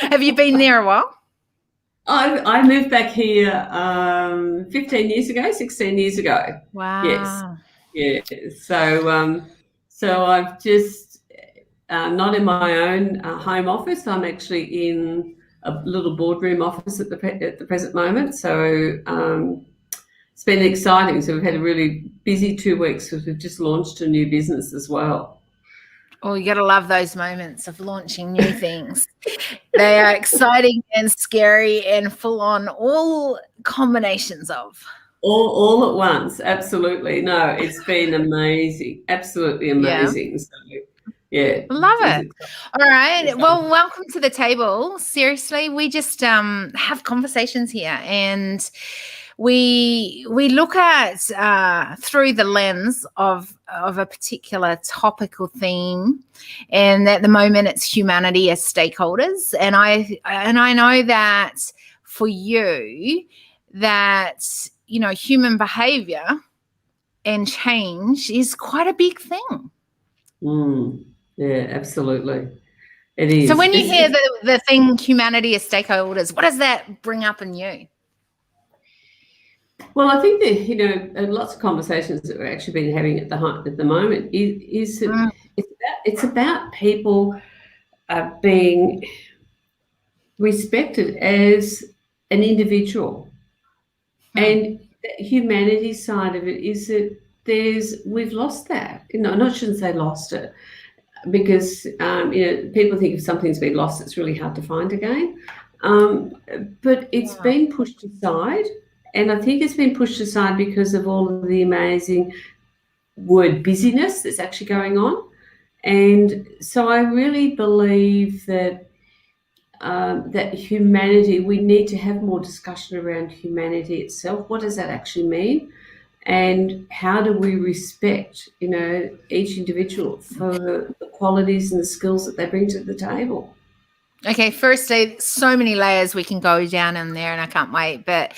Have you been there a while? I moved back here 15 years ago, 16 years ago. Yes. Wow. Yeah. So I've just not in my own home office. I'm actually in a little boardroom office at the present moment. So it's been exciting. So we've had a really busy 2 weeks because we've just launched a new business as well. Oh, you got to love those moments of launching new things. They are exciting and scary and full on, all combinations of. All at once, absolutely. No, it's been amazing, absolutely Yeah. amazing. So, yeah, Love it's it. All right. exciting. Well, welcome to the table. Seriously, we just have conversations here, and we look at through the lens of a particular topical theme, and at the moment it's humanity as stakeholders. And I know that for you, that human behavior and change is quite a big thing. Mm, yeah, absolutely. It So is. when you hear the thing humanity as stakeholders, what does that bring up in you? Well, I think that lots of conversations that we're actually been having at the moment is that Mm, it's about people being respected as an individual. mm, And the humanity side of it is that we've lost that. I shouldn't say lost it because people think if something's been lost, it's really hard to find again. Um, but it's yeah, been pushed aside, and I think it's been pushed aside because of all of the amazing word busyness that's actually going on. And so I really believe that humanity, we need to have more discussion around humanity itself. What does that actually mean? And how do we respect, each individual for the qualities and the skills that they bring to the table? okay, firstly, so many layers we can go down in there, and I can't wait. But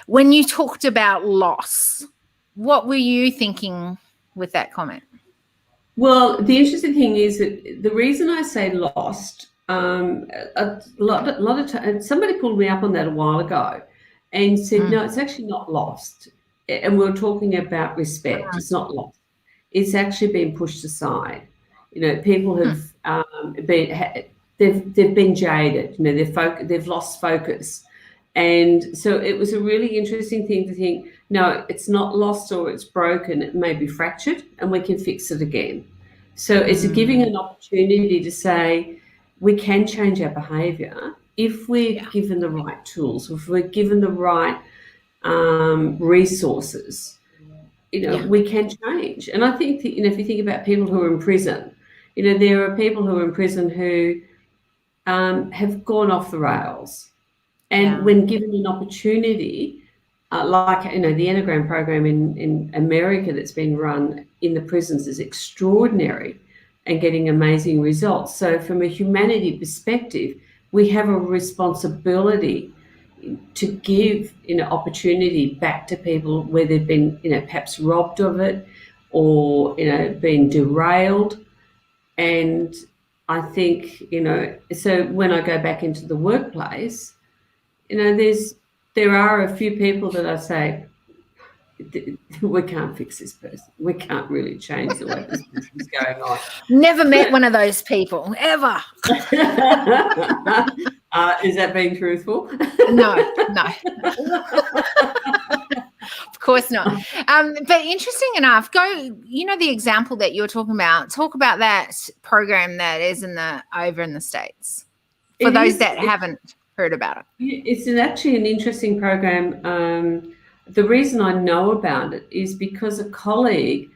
when you talked about loss, what were you thinking with that comment? Well, the interesting thing is that the reason I say lost, a lot of time, somebody pulled me up on that a while ago and said, Mm, no, it's actually not lost. And we are talking about respect. It's not lost. It's actually been pushed aside. People have mm, they've been jaded. They've lost focus, and so it was a really interesting thing to think. No, it's not lost or it's broken. It may be fractured, and we can fix it again. So it's giving mm, an opportunity to say we can change our behaviour if we're yeah, given the right tools, if we're given the right resources. yeah, We can change. And I think that, if you think about people who are in prison, there are people who are in prison who have gone off the rails. And yeah, when given an opportunity, like the Enneagram program in America that's been run in the prisons is extraordinary and getting amazing results. So from a humanity perspective, we have a responsibility to give opportunity back to people where they've been perhaps robbed of it or been derailed. And I think so when I go back into the workplace, there are a few people that I say we can't fix this person, we can't really change the way this person's going on. never met But one of those people ever. is that being truthful? No, no, of course not. But interesting enough, the example that you're talking about, talk about that program that is over in the States for It those is. that haven't heard about it. It's actually an interesting program. The reason I know about it is because a colleague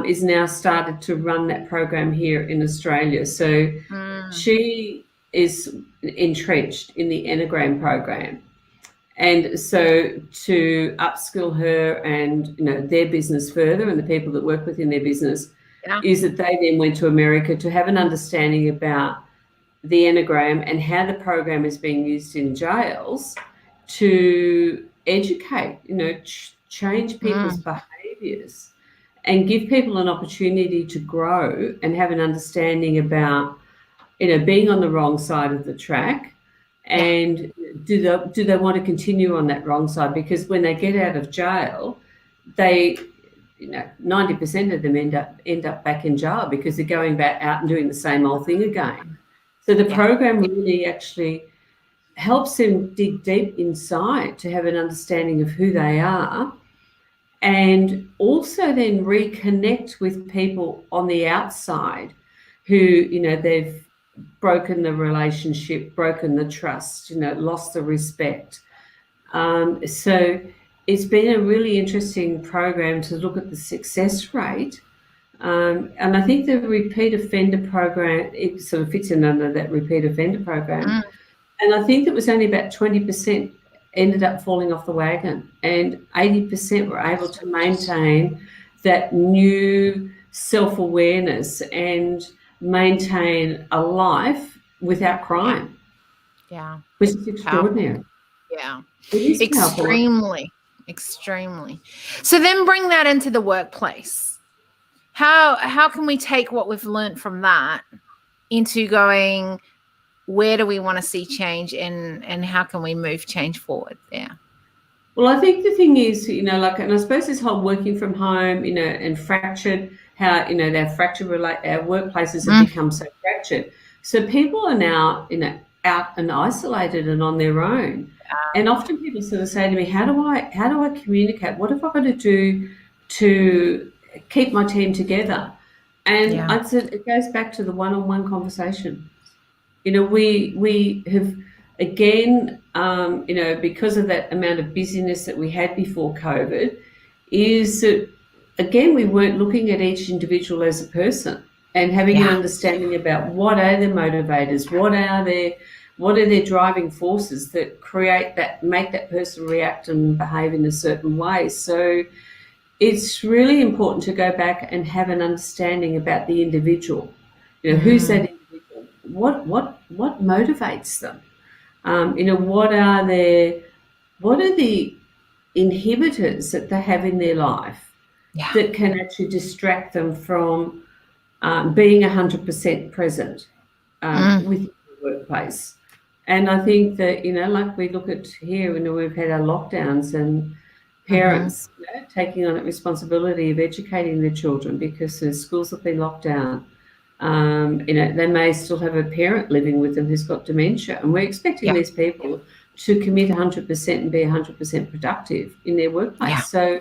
is now started to run that program here in Australia. So Mm, she is entrenched in the Enneagram program. And so to upskill her and their business further and the people that work within their business yeah. is that they then went to America to have an understanding about the Enneagram and how the program is being used in jails to educate, change people's Mm, behaviours and give people an opportunity to grow and have an understanding about, being on the wrong side of the track and do they want to continue on that wrong side? Because when they get out of jail, they 90% of them end up back in jail because they're going back out and doing the same old thing again. So the program really actually helps them dig deep inside to have an understanding of who they are, and also then reconnect with people on the outside who, they've broken the relationship, broken the trust, lost the respect. So it's been a really interesting program to look at the success rate. And I think the repeat offender program, it sort of fits in under that repeat offender program. And I think it was only about 20% ended up falling off the wagon, and 80% were able to maintain that new self-awareness and maintain a life without crime. Yeah. Which is extraordinary. Yeah. It is extremely. So then bring that into the workplace. How can we take what we've learned from that into going, where do we want to see change, and how can we move change forward there? Well, I think the thing is, and I suppose this whole working from home, and fractured, how, our workplaces have become so fractured. So people are now, out and isolated and on their own. And often people sort of say to me, how do I communicate? What have I got to do to keep my team together? And I said, it goes back to the one-on-one conversation. We have, again, because of that amount of busyness that we had before COVID, is that, again, we weren't looking at each individual as a person and having an understanding about what are their motivators, what are their driving forces that make that person react and behave in a certain way. So it's really important to go back and have an understanding about the individual. Who's that individual? What motivates them? What are the inhibitors that they have in their life that can actually distract them from being 100% present with the workplace? And I think that, like we look at here, we've had our lockdowns, and parents taking on that responsibility of educating their children because the schools have been locked down. They may still have a parent living with them who's got dementia, and we're expecting these people to commit 100% and be 100% productive in their workplace. So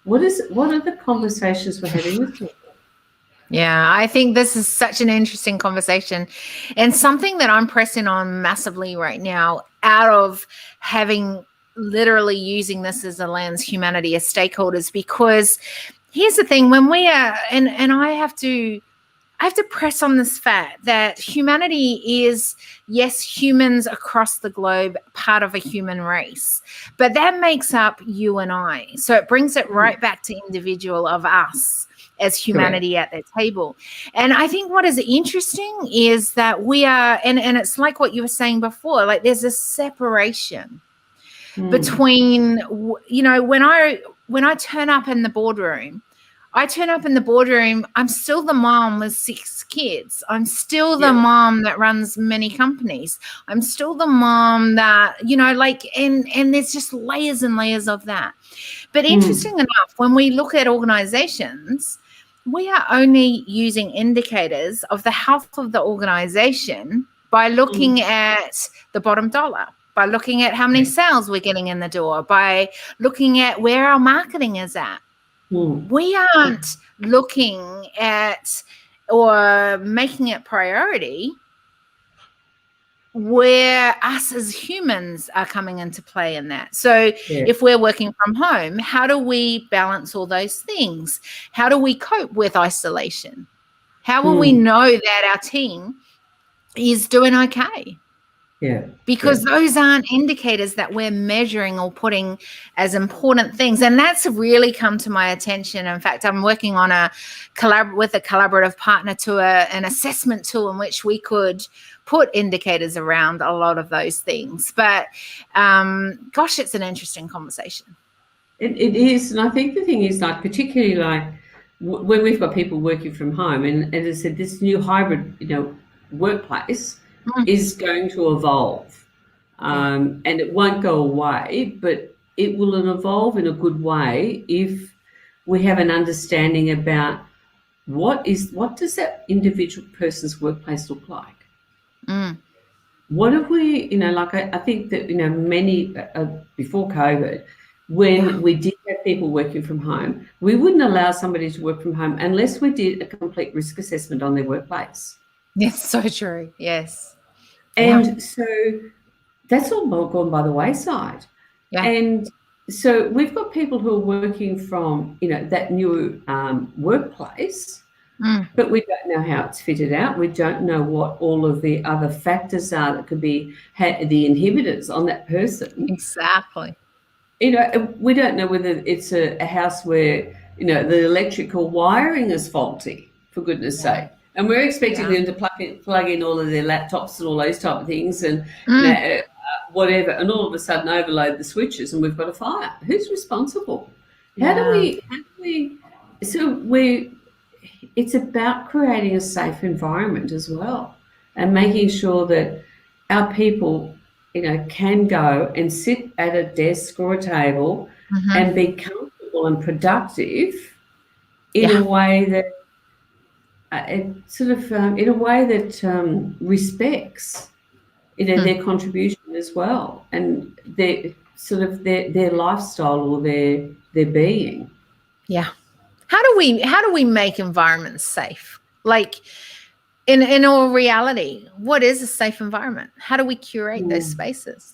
what are the conversations we're having with people? Yeah, I think this is such an interesting conversation, and something that I'm pressing on massively right now, out of having literally using this as a lens, humanity as stakeholders, because here's the thing, when we are, and I have to press on this fact that humanity is, yes, humans across the globe, part of a human race, but that makes up you and I. So it brings it right back to individual of us as humanity at the table. And I think what is interesting is that we are, and it's like what you were saying before, like there's a separation between, when I turn up in the boardroom, I'm still the mom with 6 kids. I'm still the mom that runs many companies. I'm still the mom that, and there's just layers and layers of that. But interesting enough, when we look at organizations, we are only using indicators of the health of the organization by looking at the bottom dollar, by looking at how many sales we're getting in the door, by looking at where our marketing is at. We aren't looking at or making it priority where us as humans are coming into play in that. So if we're working from home, how do we balance all those things? How do we cope with isolation? How will we know that our team is doing okay? Because those aren't indicators that we're measuring or putting as important things. And that's really come to my attention. In fact, I'm working on with a collaborative partner to an assessment tool in which we could put indicators around a lot of those things. But gosh, it's an interesting conversation. It is. And I think the thing is, particularly when we've got people working from home, and as I said, this new hybrid, workplace is going to evolve. and it won't go away, but it will evolve in a good way if we have an understanding about what does that individual person's workplace look like. What if we, like I think that, many before COVID, when we did have people working from home, we wouldn't allow somebody to work from home unless we did a complete risk assessment on their workplace. Yes, so true. Yes. And so that's all gone by the wayside. Yeah. And so we've got people who are working from, that new workplace, but we don't know how it's fitted out. We don't know what all of the other factors are that could be the inhibitors on that person. Exactly. We don't know whether it's a house where, the electrical wiring is faulty, for goodness sake. And we're expecting them to plug in all of their laptops and all those type of things and whatever, and all of a sudden overload the switches and we've got a fire. Who's responsible? How do we it's about creating a safe environment as well, and making sure that our people, can go and sit at a desk or a table and be comfortable and productive in a way that in a way that respects, their contribution as well, and their lifestyle or their being. Yeah. How do we make environments safe? Like in all reality, what is a safe environment? How do we curate those spaces?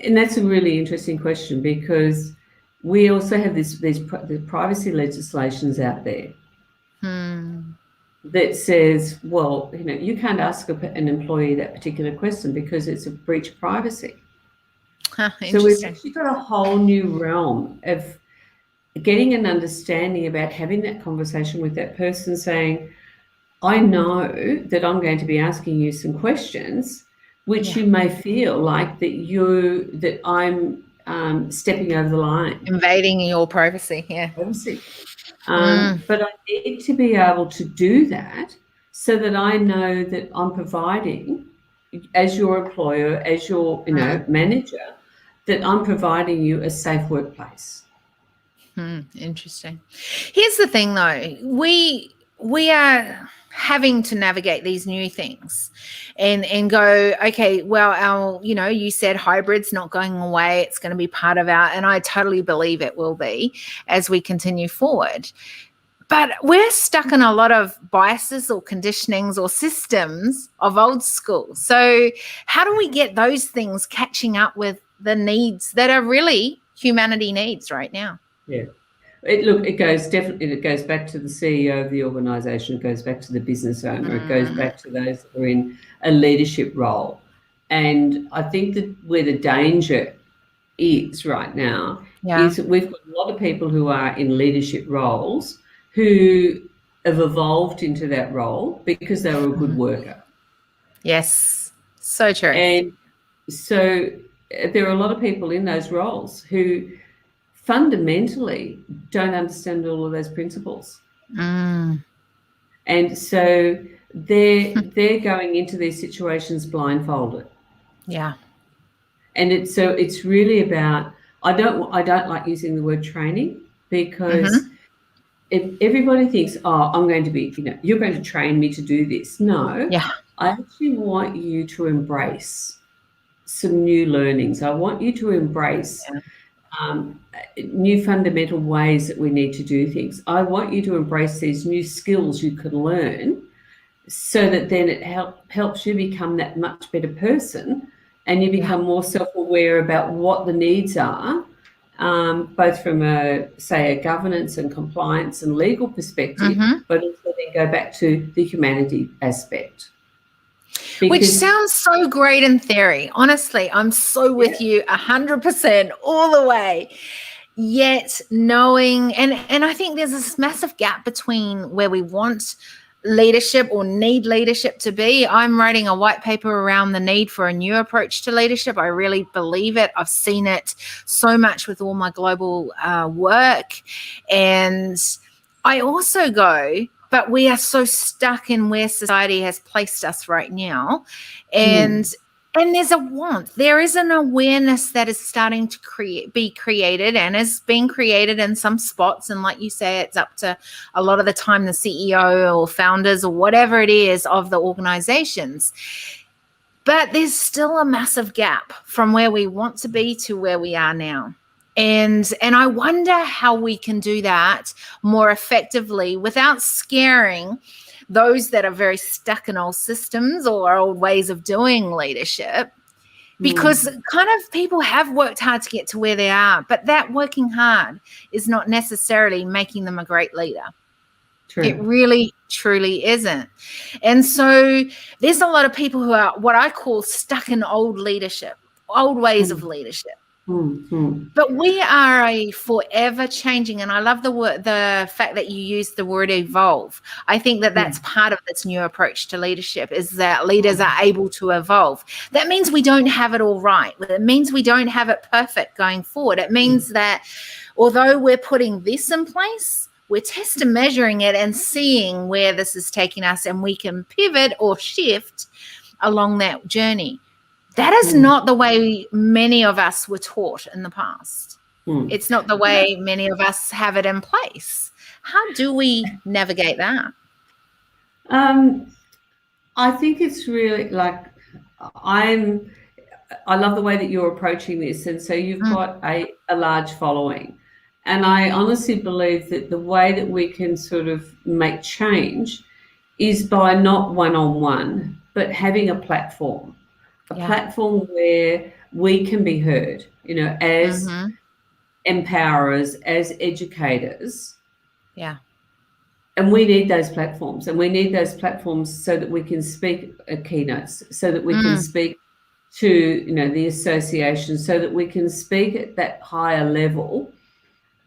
And that's a really interesting question, because we also have the privacy legislations out there that says, well, you can't ask an employee that particular question because it's a breach of privacy. So we've actually got a whole new realm of getting an understanding about having that conversation with that person, saying, I know that I'm going to be asking you some questions which you may feel like that I'm stepping over the line. Invading your privacy, Privacy. But I need to be able to do that so that I know that I'm providing, as your employer, as your manager, that I'm providing you a safe workplace. Interesting. Here's the thing, though. We are having to navigate these new things and go, okay, well, you said hybrid's not going away. It's going to be part of and I totally believe it will be as we continue forward. But we're stuck in a lot of biases or conditionings or systems of old school. So how do we get those things catching up with the needs that are really humanity needs right now? Yeah. It goes back to the CEO of the organisation. It goes back to the business owner. It goes back to those that are in a leadership role. And I think that where the danger is right now is that we've got a lot of people who are in leadership roles who have evolved into that role because they were a good worker. Yes, so true. And so there are a lot of people in those roles who fundamentally don't understand all of those principles. And so they're going into these situations blindfolded. Yeah. And it's really about, I don't like using the word training, because if everybody thinks, oh, I'm going to be, you're going to train me to do this. No. Yeah. I actually want you to embrace some new learnings. I want you to embrace new fundamental ways that we need to do things. I want you to embrace these new skills you can learn, so that then it helps you become that much better person, and you become more self-aware about what the needs are, both from a governance and compliance and legal perspective, but also then go back to the humanity aspect. Which sounds so great in theory. Honestly, I'm so with you 100% all the way. Yet knowing, and I think there's this massive gap between where we want leadership or need leadership to be. I'm writing a white paper around the need for a new approach to leadership. I really believe it. I've seen it so much with all my global work. And I also go, but we are so stuck in where society has placed us right now. And And there's a want. There is an awareness that is starting to be created and is being created in some spots. And like you say, it's up to a lot of the time the CEO or founders or whatever it is of the organizations. But there's still a massive gap from where we want to be to where we are now. And I wonder how we can do that more effectively without scaring those that are very stuck in old systems or old ways of doing leadership, because kind of people have worked hard to get to where they are, but that working hard is not necessarily making them a great leader. True. It really, truly isn't. And so there's a lot of people who are what I call stuck in old leadership, old ways of leadership. But we are a forever changing, and I love the fact that you use the word evolve. I think that that's part of this new approach to leadership, is that leaders are able to evolve. That means we don't have it all right. It means we don't have it perfect going forward. It means that although we're putting this in place, we're test and measuring it and seeing where this is taking us, and we can pivot or shift along that journey. That is not the way many of us were taught in the past. It's not the way many of us have it in place. How do we navigate that? I think it's really like I love the way that you're approaching this. And so you've got a large following. And I honestly believe that the way that we can sort of make change is by not one-on-one, but having a platform. A platform where we can be heard, as empowerers, as educators. Yeah. And we need those platforms. And we need those platforms so that we can speak at keynotes, so that we can speak to, the association, so that we can speak at that higher level.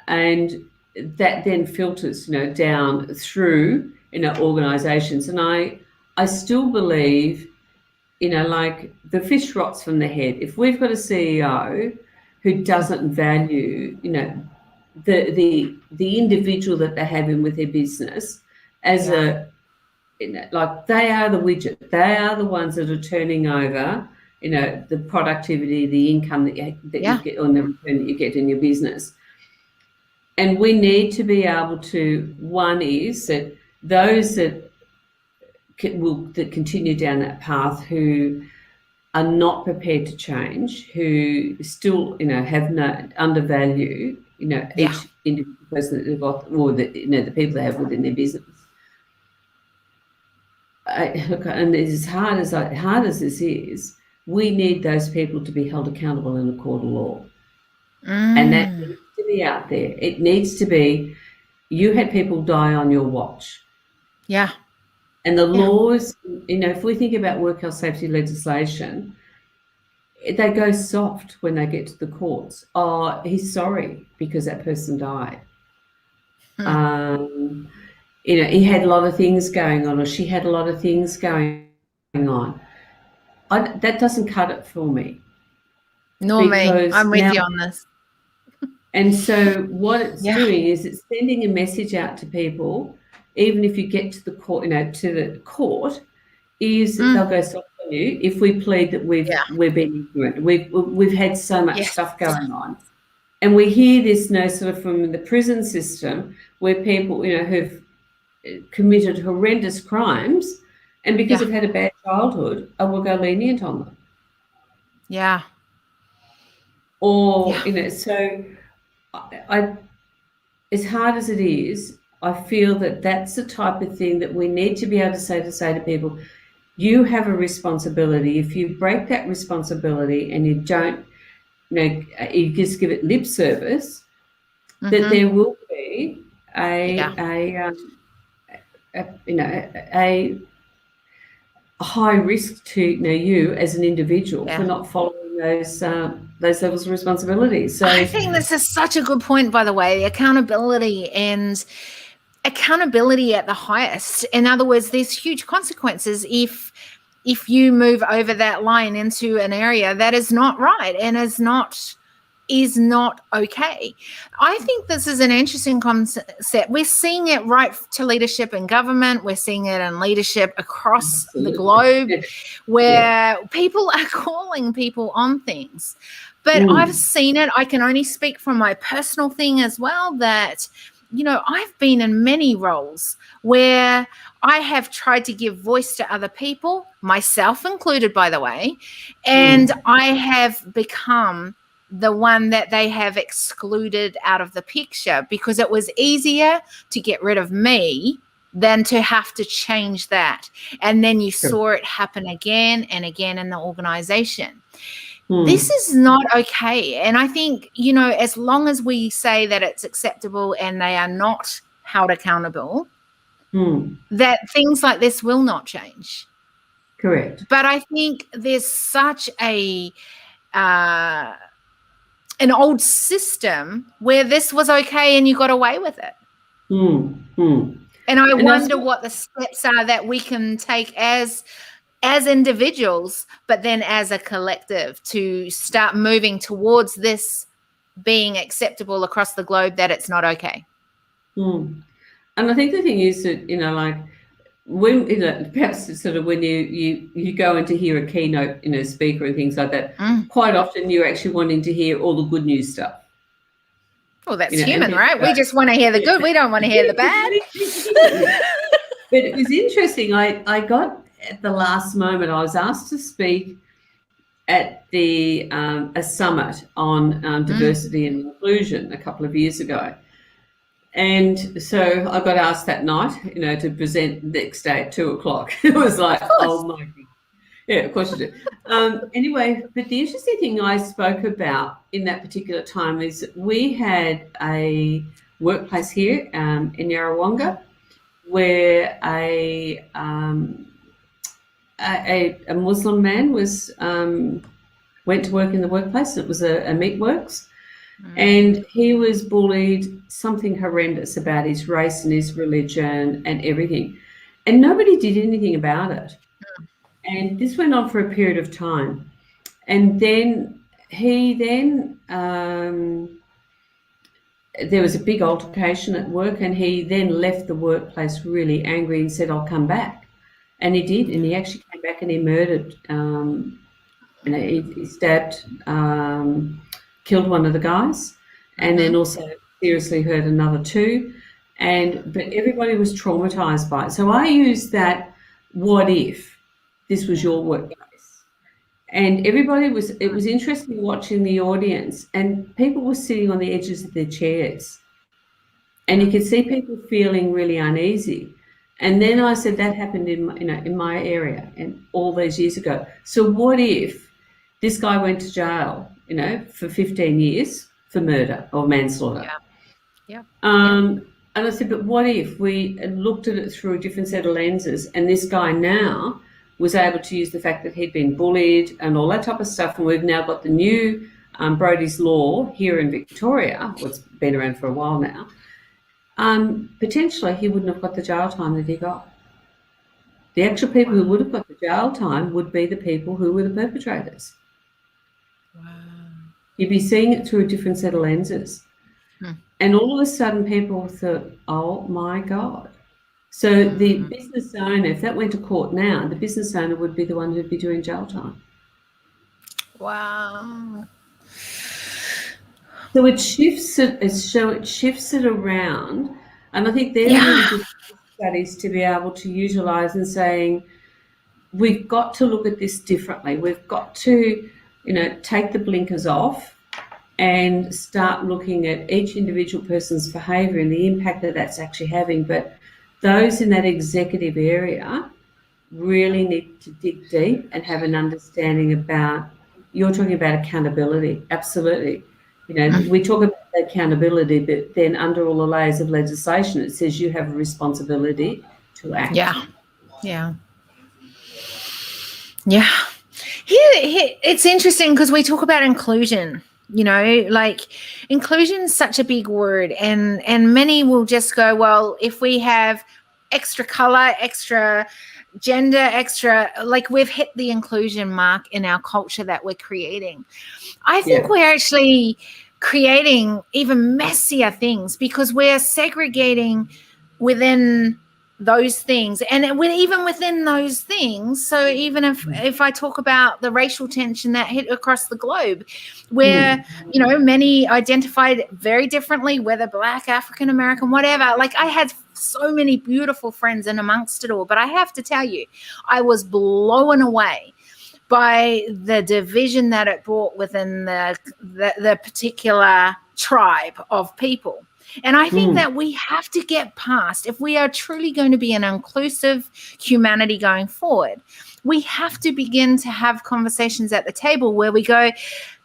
And that then filters, down through, organizations. And I still believe, like the fish rots from the head. If we've got a CEO who doesn't value, the individual that they have in with their business as like they are the widget. They are the ones that are turning over, the productivity, the income that you get on the return that you get in your business. And we need to be able to, one is that those that continue down that path, who are not prepared to change, who still, have undervalue, each individual person that they've got, or the people they have within their business. And as hard as this is, we need those people to be held accountable in a court of law, and that needs to be out there. It needs to be. You had people die on your watch. Yeah. And the laws, if we think about work health safety legislation, they go soft when they get to the courts. Oh, he's sorry because that person died. He had a lot of things going on, or she had a lot of things going on. That doesn't cut it for me. Nor me. I'm with you on this. And so what it's doing is it's sending a message out to people. Even if you get to the court, is they'll go soft on you if we plead that we've been ignorant. We've had so much stuff going on, and we hear this, sort of from the prison system where people, who've committed horrendous crimes, and because they've had a bad childhood, we'll go lenient on them. Yeah. Or so I as hard as it is, I feel that that's the type of thing that we need to be able to say to people, you have a responsibility. If you break that responsibility and you don't, you just give it lip service, that there will be a high risk to you as an individual for not following those levels of responsibility. So I think this is such a good point, by the way, accountability at the highest. In other words, there's huge consequences if you move over that line into an area that is not right and is not is not okay. I think this is an interesting concept. We're seeing it right to leadership in government. We're seeing it in leadership across the globe, where people are calling people on things. But I've seen it. I can only speak from my personal thing as well, that, you know, I've been in many roles where I have tried to give voice to other people, myself included, by the way, and I have become the one that they have excluded out of the picture because it was easier to get rid of me than to have to change that. And then you saw it happen again and again in the organization. This is not okay. And I think, you know, as long as we say that it's acceptable and they are not held accountable, that things like this will not change. Correct. But I think there's such an old system where this was okay and you got away with it. And I wonder what the steps are that we can take as individuals, but then as a collective, to start moving towards this being acceptable across the globe, that it's not okay. And I think the thing is that, you know, like when, you know, perhaps sort of when you go in to hear a keynote, you know, speaker and things like that, quite often you're actually wanting to hear all the good news stuff. Well, that's human, right? We just want to hear the good. We don't want to hear the bad. But it was interesting. I got, at the last moment, I was asked to speak at a summit on diversity and inclusion a couple of years ago. And so I got asked that night, you know, to present the next day at 2:00. It was like, oh my God. Yeah, of course you do. Anyway, but the interesting thing I spoke about in that particular time is that we had a workplace here in Yarrawonga where a Muslim man was went to work in the workplace. It was a meatworks, and he was bullied, something horrendous about his race and his religion and everything, and nobody did anything about it. And this went on for a period of time, and then there was a big altercation at work, and he then left the workplace really angry and said, "I'll come back." And he did, and he actually came back and he murdered, you know, he stabbed, killed one of the guys, and then also seriously hurt another two. But everybody was traumatized by it. So I used that, what if this was your workplace? And everybody was, it was interesting watching the audience, and people were sitting on the edges of their chairs, and you could see people feeling really uneasy. And then I said, that happened in my area and all those years ago. So what if this guy went to jail, you know, for 15 years for murder or manslaughter? And I said, but what if we looked at it through a different set of lenses, and this guy now was able to use the fact that he'd been bullied and all that type of stuff, and we've now got the new Brodie's Law here in Victoria, what's been around for a while now, potentially he wouldn't have got the jail time that he got. The actual people who would have got the jail time would be the people who were the perpetrators. You'd be seeing it through a different set of lenses. And all of a sudden people thought, oh my God. So the business owner, if that went to court now, the business owner would be the one who'd be doing jail time. Wow. So it shifts it around, and I think they're really good studies to be able to utilise and saying, we've got to look at this differently. We've got to, you know, take the blinkers off and start looking at each individual person's behaviour and the impact that that's actually having. But those in that executive area really need to dig deep and have an understanding about, you're talking about accountability, absolutely. You know, we talk about accountability, but then under all the layers of legislation, it says you have a responsibility to act. Yeah. It's interesting because we talk about inclusion. You know, like inclusion is such a big word, and many will just go, well, if we have extra color, extra gender, extra, like we've hit the inclusion mark in our culture that we're creating. I think we're actually creating even messier things because we're segregating within those things, and even within those things. So even if I talk about the racial tension that hit across the globe, where many identified very differently, whether Black, African American, whatever. Like, I had so many beautiful friends in amongst it all, but I have to tell you, I was blown away by the division that it brought within the particular tribe of people. And I think that we have to get past, if we are truly going to be an inclusive humanity going forward, we have to begin to have conversations at the table where we go,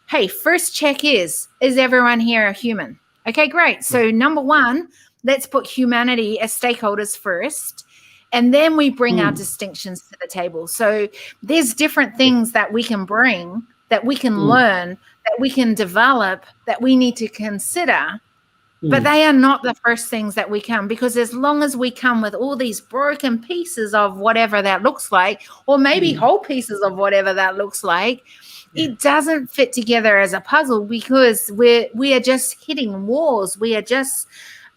hey, first check is everyone here a human? Okay, great. So number one, let's put humanity as stakeholders first. And then we bring our distinctions to the table. So there's different things that we can bring, that we can learn, that we can develop, that we need to consider. But they are not the first things that we come, because as long as we come with all these broken pieces of whatever that looks like, or maybe whole pieces of whatever that looks like, it doesn't fit together as a puzzle, because we are just hitting walls. We are just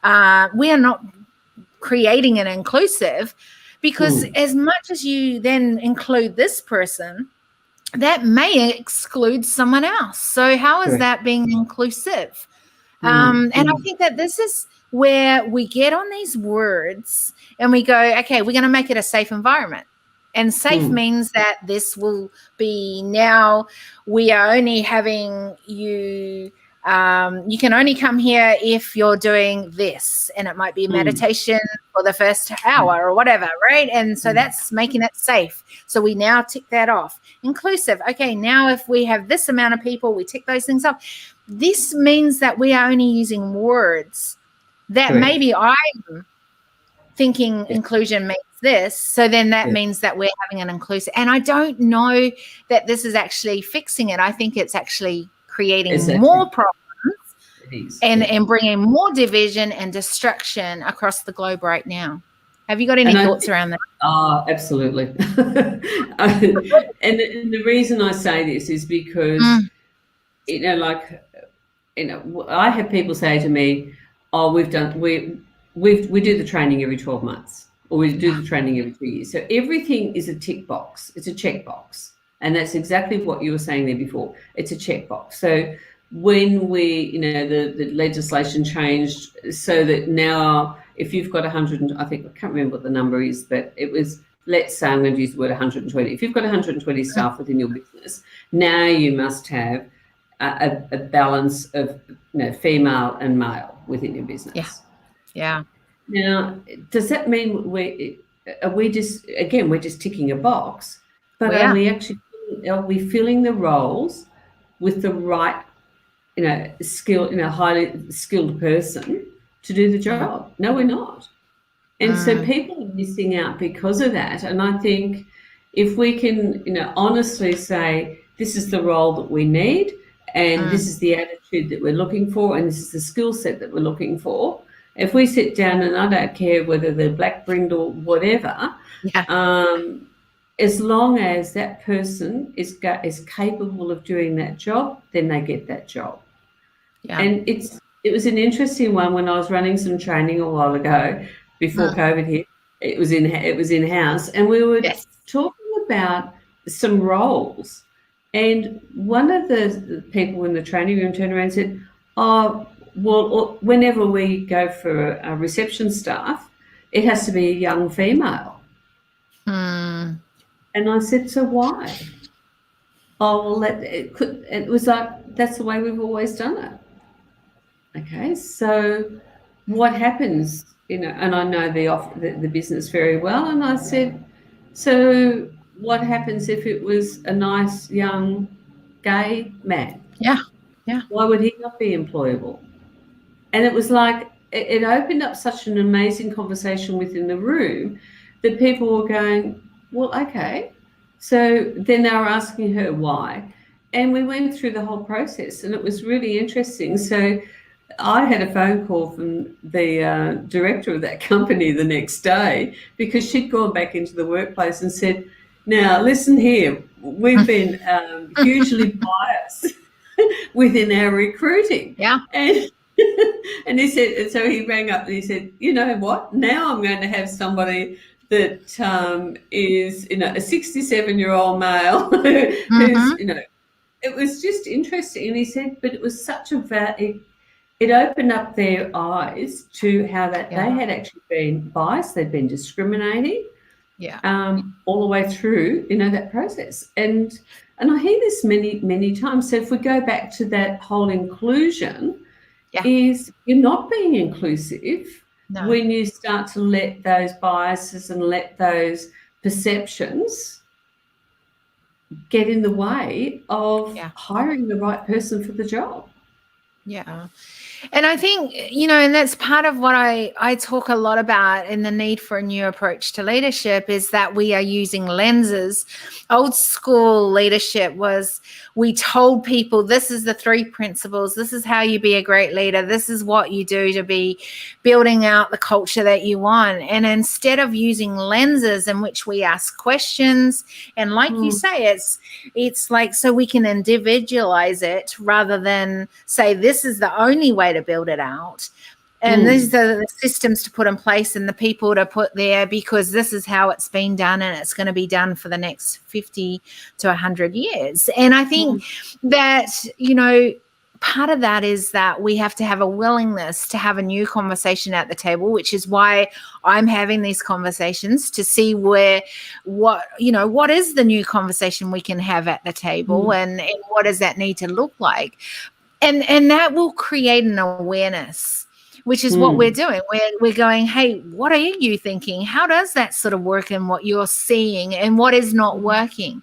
we are not creating an inclusive, because as much as you then include this person, that may exclude someone else. So how is that being inclusive? And I think that this is where we get on these words and we go, okay, we're going to make it a safe environment. And safe means that this will be, now we are only having you, you can only come here if you're doing this. And it might be meditation for the first hour or whatever, right? And so that's making it safe. So we now tick that off. Inclusive. Okay, now if we have this amount of people, we tick those things off. This means that we are only using words that maybe I'm thinking inclusion means this. So then that means that we're having an inclusive. And I don't know that this is actually fixing it. I think it's actually creating more problems and bringing more division and destruction across the globe right now. Have you got any thoughts around that? Oh, absolutely. And the reason I say this is because, I have people say to me, "Oh, we do the training every 12 months, or we do the training every 2 years." So everything is a tick box. It's a check box, and that's exactly what you were saying there before. It's a check box. So when we, the legislation changed so that now, if you've got 100, I can't remember what the number is, but it was, let's say, I'm going to use the word 120. If you've got 120 staff within your business, now you must have a balance of female and male within your business. Yeah. Now, does that mean we're just ticking a box? But are we filling the roles with the right, highly skilled person to do the job? No, we're not. And so people are missing out because of that. And I think if we can, honestly say, this is the role that we need, and this is the attitude that we're looking for, and this is the skill set that we're looking for. If we sit down, and I don't care whether they're black, brindle, whatever, as long as that person is capable of doing that job, then they get that job. Yeah. And it was an interesting one when I was running some training a while ago before COVID hit. It was in house, and we were talking about some roles. And one of the people in the training room turned around and said, "Oh, well, whenever we go for a reception staff, it has to be a young female." And I said, "So why?" "Oh, well, it was like, that's the way we've always done it." Okay, so what happens, and I know the business very well, and I said, "So what happens if it was a nice young gay man? Yeah. Why would he not be employable?" And it was like, it opened up such an amazing conversation within the room that people were going, "Well, okay." So then they were asking her why. And we went through the whole process, and it was really interesting. So I had a phone call from the director of that company the next day, because she'd gone back into the workplace and said, "Now, listen here, we've been hugely biased within our recruiting. Yeah. And and he said, and so he rang up and he said, you know what? Now I'm going to have somebody that is, you know, a 67-year-old male who's, you know, it was just interesting. And he said, but it was such it opened up their eyes to how that they had actually been biased, they'd been discriminating, all the way through, you know, that process. And I hear this many times. So if we go back to that whole inclusion, is you're not being inclusive when you start to let those biases and let those perceptions get in the way of hiring the right person for the job. Yeah. And I think, you know, and that's part of what I talk a lot about in the need for a new approach to leadership, is that we are using lenses. Old school leadership was, we told people, this is the 3 principles. This is how you be a great leader. This is what you do to be building out the culture that you want. And instead of using lenses in which we ask questions, and like you say, it's like, so we can individualize it rather than say, this is the only way to build it out. And these are the systems to put in place and the people to put there, because this is how it's been done and it's going to be done for the next 50 to 100 years. And I think that, you know, part of that is that we have to have a willingness to have a new conversation at the table, which is why I'm having these conversations to see what is the new conversation we can have at the table, and what does that need to look like? And that will create an awareness, which is what we're doing. We're going, hey, what are you thinking? How does that sort of work in what you're seeing, and what is not working?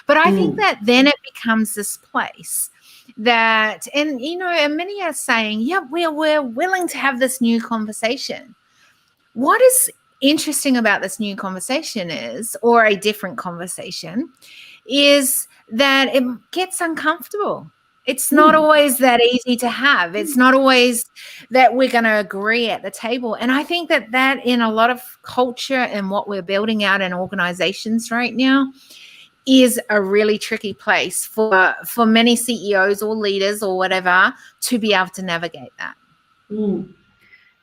But I think that then it becomes this place that, and, you know, and many are saying, yeah, we're willing to have this new conversation. What is interesting about this new conversation is, or a different conversation, is that it gets uncomfortable. It's not always that easy to have. It's not always that we're going to agree at the table. And I think that in a lot of culture and what we're building out in organizations right now is a really tricky place for many CEOs or leaders or whatever to be able to navigate that.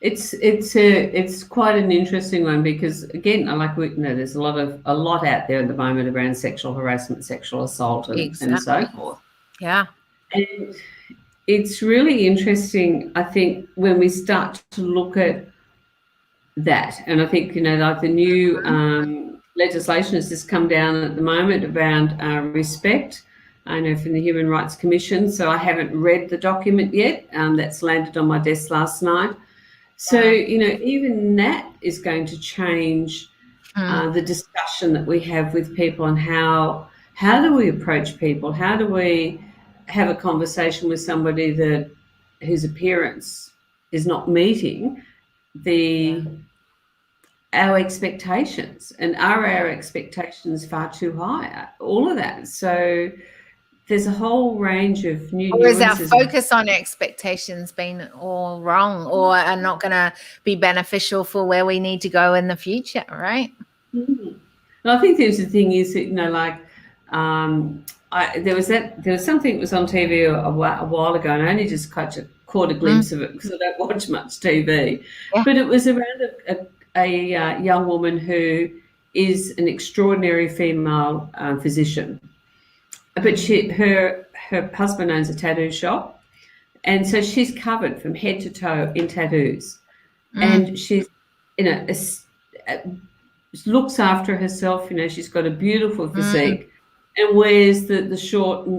It's quite an interesting one, because again, there's a lot out there at the moment around sexual harassment, sexual assault, and so forth. Yeah. And it's really interesting, I think, when we start to look at that. And I think, you know, like the new legislation has just come down at the moment around respect. I know from the Human Rights Commission. So I haven't read the document yet. That's landed on my desk last night. So, you know, even that is going to change the discussion that we have with people, and how do we approach people? How do we have a conversation with somebody whose appearance is not meeting our expectations, and are our expectations far too high? All of that. So there's a whole range of new nuances. Or is our focus on expectations been all wrong, or are not going to be beneficial for where we need to go in the future, right? And I think there's the thing is that, you know, like there was something that was on TV a while ago, and I only just caught a glimpse of it because I don't watch much TV. Yeah. But it was around a young woman who is an extraordinary female physician, but her husband owns a tattoo shop, and so she's covered from head to toe in tattoos, and she's, you know, looks after herself. You know, she's got a beautiful physique. And wears the short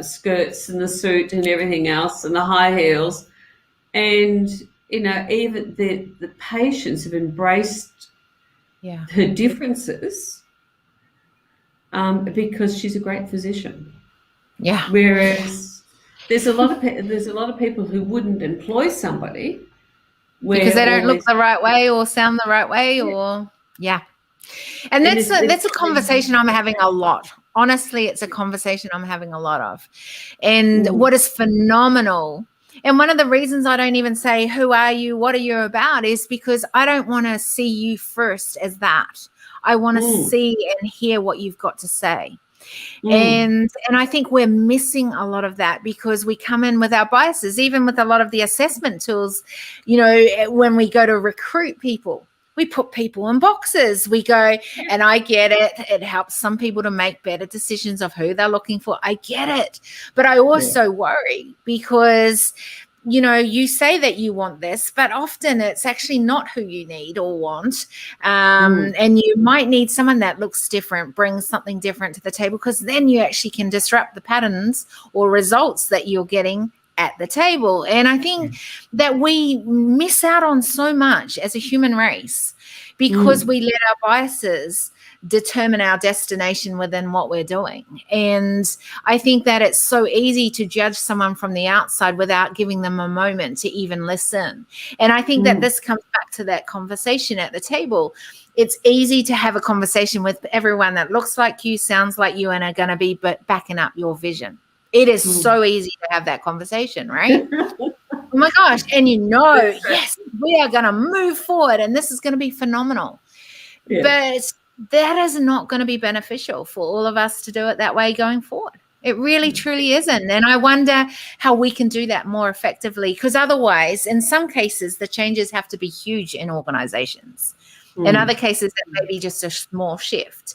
skirts and the suit and everything else, and the high heels. And, you know, even the patients have embraced her differences because she's a great physician. Yeah. Whereas there's a lot of people who wouldn't employ somebody because they don't look the right way or sound the right way, or And that's a conversation I'm having a lot. Honestly, it's a conversation I'm having a lot of. And what is phenomenal, and one of the reasons I don't even say, who are you, what are you about, is because I don't want to see you first as that. I want to see and hear what you've got to say. And I think we're missing a lot of that because we come in with our biases. Even with a lot of the assessment tools, you know, when we go to recruit people, we put people in boxes. We go, and I get it. It helps some people to make better decisions of who they're looking for. I get it. But I also worry because, you know, you say that you want this, but often it's actually not who you need or want. And you might need someone that looks different, brings something different to the table, because then you actually can disrupt the patterns or results that you're getting at the table. And I think that we miss out on so much as a human race because we let our biases determine our destination within what we're doing. And I think that it's so easy to judge someone from the outside without giving them a moment to even listen. And I think that this comes back to that conversation at the table. It's easy to have a conversation with everyone that looks like you, sounds like you, and are going to be backing up your vision. It is so easy to have that conversation, right? Oh my gosh. And you know, yes, we are going to move forward and this is going to be phenomenal. But that is not going to be beneficial for all of us to do it that way going forward. It really, truly isn't. And I wonder how we can do that more effectively, because otherwise, in some cases, the changes have to be huge in organizations. In other cases, it may be just a small shift.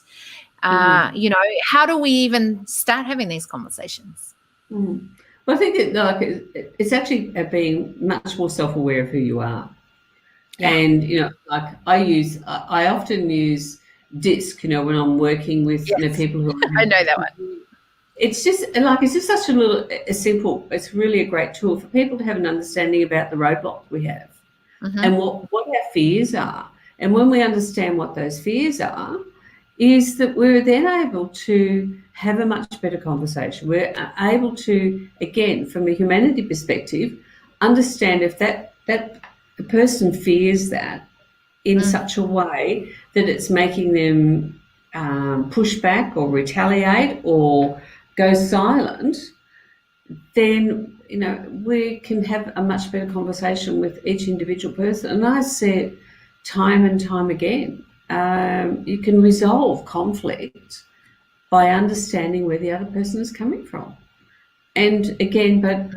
You know, how do we even start having these conversations? Well, I think it's actually being much more self-aware of who you are. And, you know, like I often use DISC, you know, when I'm working with you know, people who I know that one. It's just such a simple, it's really a great tool for people to have an understanding about the roadblocks we have and what our fears are. And when we understand what those fears are, is that we're then able to have a much better conversation. We're able to, again, from a humanity perspective, understand if that the person fears that in such a way that it's making them push back or retaliate or go silent, then, you know, we can have a much better conversation with each individual person. And I see it time and time again. You can resolve conflict by understanding where the other person is coming from. And again, but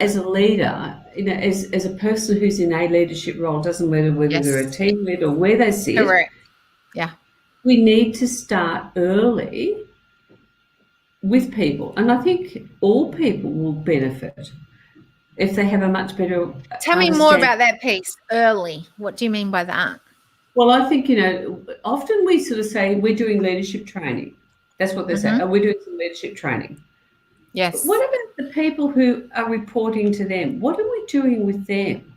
as a leader, you know, as a person who's in a leadership role, doesn't matter whether they're a team leader or where they sit. Correct. Yeah. We need to start early with people. And I think all people will benefit if they have a much better Tell me more about that piece, early. What do you mean by that? Well, I think, you know, often we sort of say we're doing leadership training. That's what they say. Oh, we're doing some leadership training. Yes. But what about the people who are reporting to them? What are we doing with them?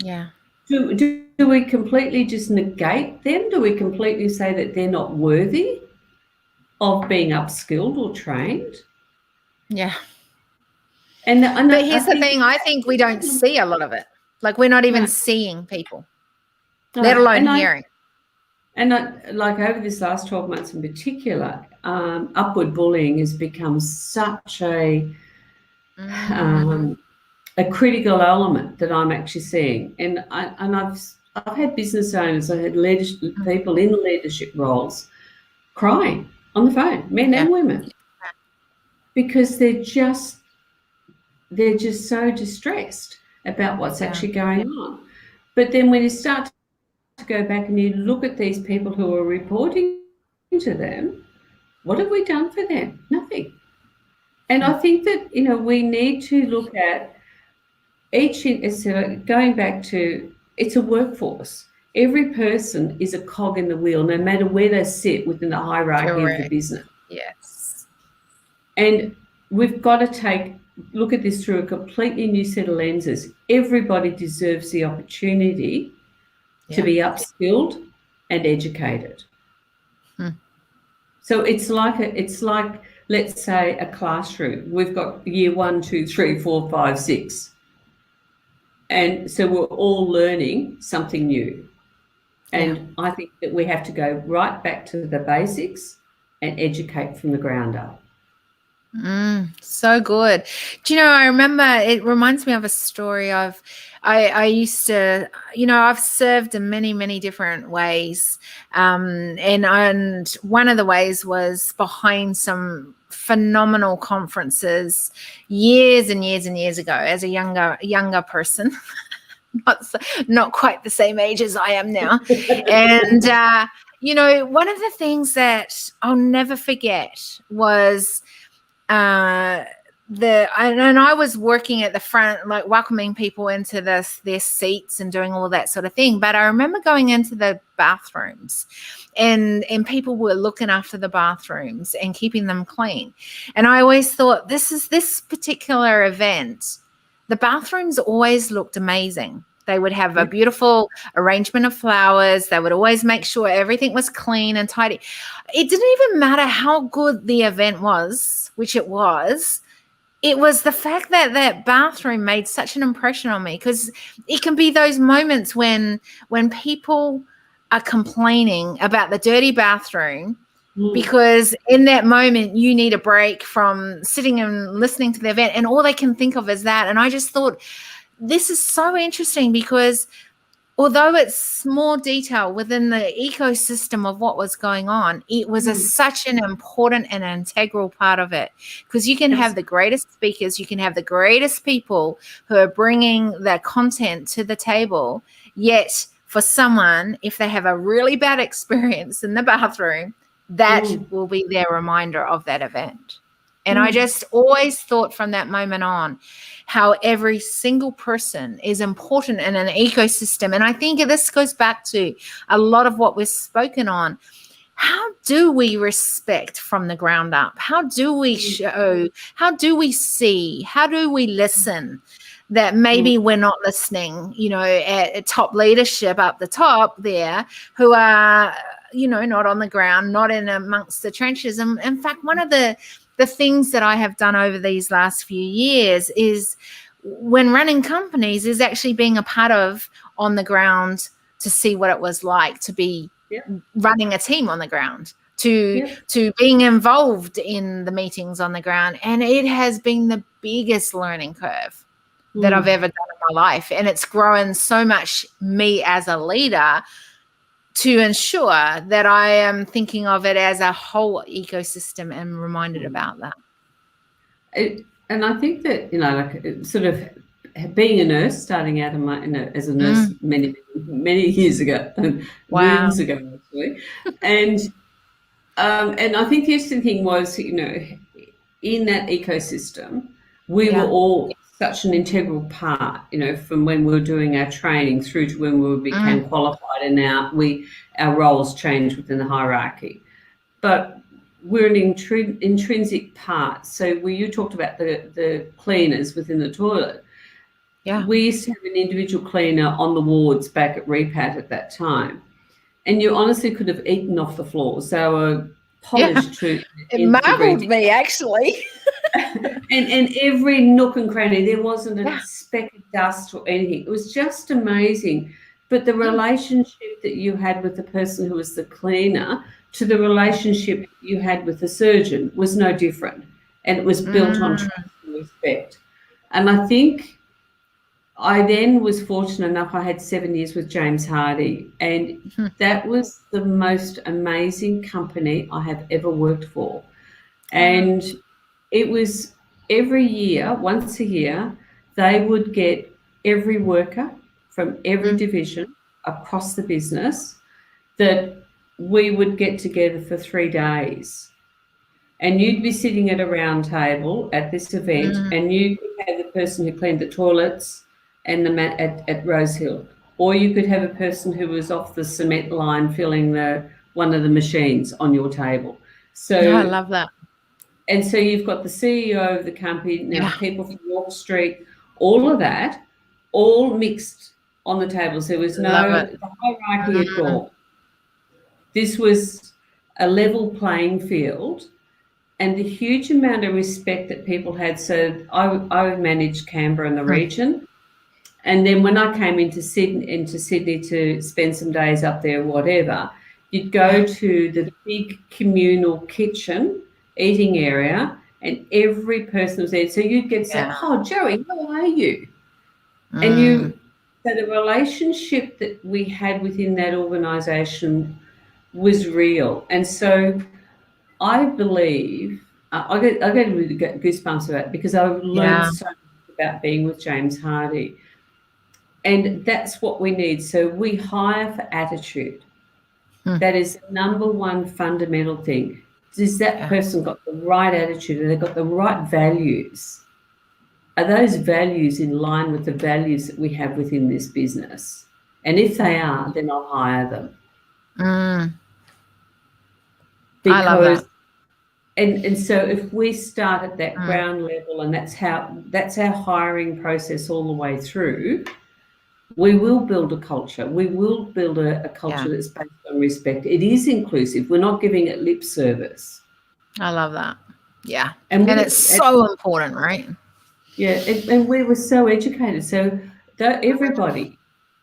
Yeah. Do we completely just negate them? Do we completely say that they're not worthy of being upskilled or trained? Yeah. But here's the thing. I think we don't see a lot of it. Like, we're not even seeing people, let alone hearing. And like over this last 12 months in particular, upward bullying has become such a critical element that I'm actually seeing. And I've had business owners, I had people in leadership roles crying on the phone, men and women, because they're just so distressed about what's actually going on. But then when you start to go back and you look at these people who are reporting to them, what have we done for them? Nothing. And I think that, you know, we need to look at going back to, it's a workforce. Every person is a cog in the wheel, no matter where they sit within the hierarchy of the business. Yes. And we've got to look at this through a completely new set of lenses. Everybody deserves the opportunity to be upskilled and educated. So it's like let's say a classroom. We've got year 1, 2, 3, 4, 5, 6. And so we're all learning something new. And I think that we have to go right back to the basics and educate from the ground up. So good. Do you know, I remember, it reminds me of a story of, I used to, I've served in many, many different ways. And one of the ways was behind some phenomenal conferences years and years and years ago as a younger person. Not quite the same age as I am now. And, one of the things that I'll never forget was uh, and I was working at the front, like welcoming people into their seats and doing all that sort of thing. But I remember going into the bathrooms, and people were looking after the bathrooms and keeping them clean. And I always thought, this particular event, the bathrooms always looked amazing. They would have a beautiful arrangement of flowers. They would always make sure everything was clean and tidy. It didn't even matter how good the event was, which it was the fact that that bathroom made such an impression on me, because it can be those moments when people are complaining about the dirty bathroom because in that moment you need a break from sitting and listening to the event, and all they can think of is that. And I just thought, this is so interesting, because although it's small detail within the ecosystem of what was going on, it was such an important and integral part of it, because you can have the greatest speakers, you can have the greatest people who are bringing their content to the table, yet for someone, if they have a really bad experience in the bathroom, that will be their reminder of that event. And I just always thought from that moment on how every single person is important in an ecosystem. And I think this goes back to a lot of what we've spoken on. How do we respect from the ground up? How do we show? How do we see? How do we listen? That maybe we're not listening, at top leadership up the top there, who are, not on the ground, not in amongst the trenches. And in fact, one of the things that I have done over these last few years is, when running companies, is actually being a part of on the ground to see what it was like to be running a team on the ground, to being involved in the meetings on the ground. And it has been the biggest learning curve that I've ever done in my life. And it's grown so much me as a leader to ensure that I am thinking of it as a whole ecosystem and reminded about that. And I think that, like sort of being a nurse, starting out as a nurse many, many years ago, moons ago, actually. And I think the interesting thing was, in that ecosystem, we were all such an integral part, from when we were doing our training through to when we became qualified, and now our roles changed within the hierarchy. But we're an intrinsic part. So where you talked about the cleaners within the toilet, we used to have an individual cleaner on the wards back at Repat at that time, and you honestly could have eaten off the floors. They were polished to it marveled me, actually. and every nook and cranny, there wasn't a speck of dust or anything. It was just amazing. But the relationship that you had with the person who was the cleaner to the relationship you had with the surgeon was no different. And it was built on trust and respect. And I think I then was fortunate enough, I had 7 years with James Hardy, and that was the most amazing company I have ever worked for. And it was every year, once a year, they would get every worker from every division across the business, that we would get together for 3 days. And you'd be sitting at a round table at this event, and you could have the person who cleaned the toilets and the mat at Rose Hill, or you could have a person who was off the cement line filling one of the machines on your table. So I love that. And so you've got the CEO of the company, now people from York Street, all of that, all mixed on the tables. There was no hierarchy at all. This was a level playing field, and the huge amount of respect that people had. So I managed Canberra and the region, and then when I came into Sydney to spend some days up there, whatever, you'd go to the big communal kitchen eating area, and every person was there. So you'd get to say, Yeah. "Oh, Joey, how are you?" Mm. So the relationship that we had within that organisation was real. And so I believe, I get really goosebumps about it because I've learned Yeah. so much about being with James Hardy. And that's what we need. So we hire for attitude. Mm. That is the number one fundamental thing. Is that Yeah. person got the right attitude and they've got the right values? Are those values in line with the values that we have within this business? And if they are, then I'll hire them. Mm. I love Because that. and so if we start at that Mm. ground level, and that's our hiring process all the way through, we will build a culture. We will build a Yeah. culture that's based on respect. It is inclusive. We're not giving it lip service. I love that. Yeah. And And it's so important, right? yeah, and we were so educated. So everybody,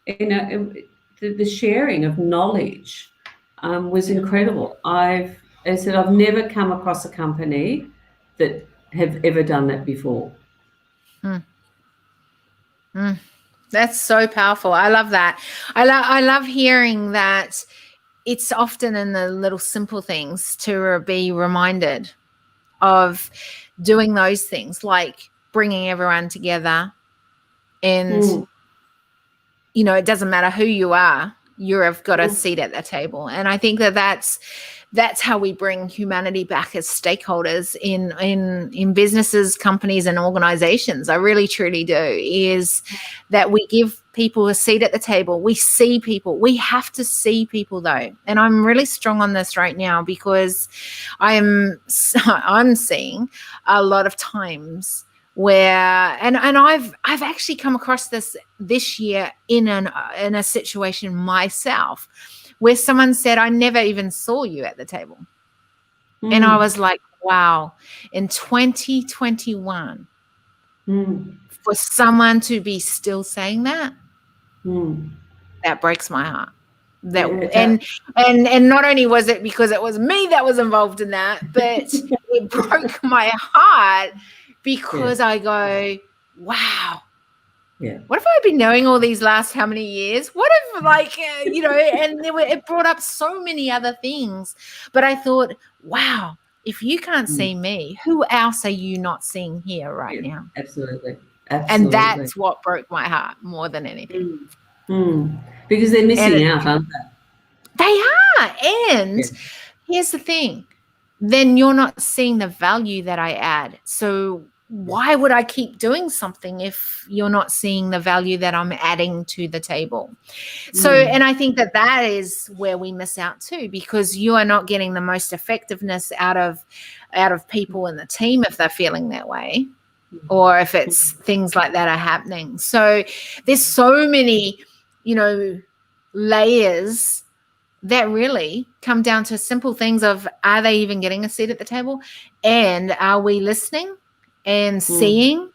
the sharing of knowledge was incredible. As I said, I've never come across a company that have ever done that before. Mm. Mm. That's so powerful. I love that. I love hearing that it's often in the little simple things to be reminded of doing those things, like bringing everyone together. And, Mm, it doesn't matter who you are, you've got a mm, seat at the table. And I think that that's how we bring humanity back as stakeholders in businesses, companies, and organizations. I really truly do, is that we give people a seat at the table. We see people. We have to see people, though. And I'm really strong on this right now because I'm seeing a lot of times where and I've actually come across this year in a situation myself where someone said, "I never even saw you at the table." And I mm, was like, wow, in 2021, mm, for someone to be still saying that, mm. that breaks my heart. That Yeah, and not only was it because it was me that was involved in that, but it broke my heart yeah, because I go, wow, yeah. what have I been knowing all these last how many years? What if, and it brought up so many other things. But I thought, wow, if you can't Mm, see me, who else are you not seeing here right yeah, now? absolutely. And Absolutely. that's what broke my heart more than anything. Mm, mm. Because they're And missing out, aren't they are. they? And here's the thing. Then you're not seeing the value that I add. So Yeah. why would I keep doing something if you're not seeing the value that I'm adding to the table? So, Mm, and I think that is where we miss out too, because you are not getting the most effectiveness out of people in the team if they're feeling that way, or if it's things like that are happening. So there's so many, layers that really come down to simple things of, are they even getting a seat at the table? And are we listening and mm, seeing?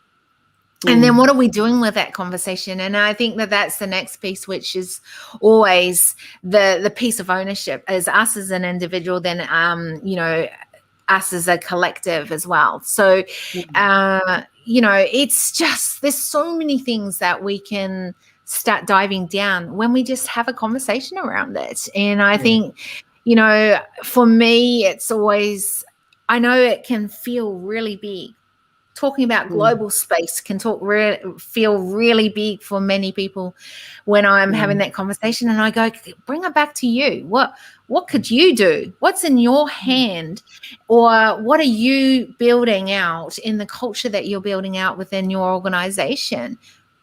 And then mm, what are we doing with that conversation? And I think that that's the next piece, which is always the piece of ownership as us as an individual, then, us as a collective as well. So, mm. it's just, there's so many things that we can start diving down when we just have a conversation around it. And I Yeah. think, for me, it's always, I know it can feel really big. Talking about Mm, global space can feel really big for many people when I'm having mm, that conversation, and I go, bring it back to you. What could you do? What's in your hand, or what are you building out in the culture that you're building out within your organization?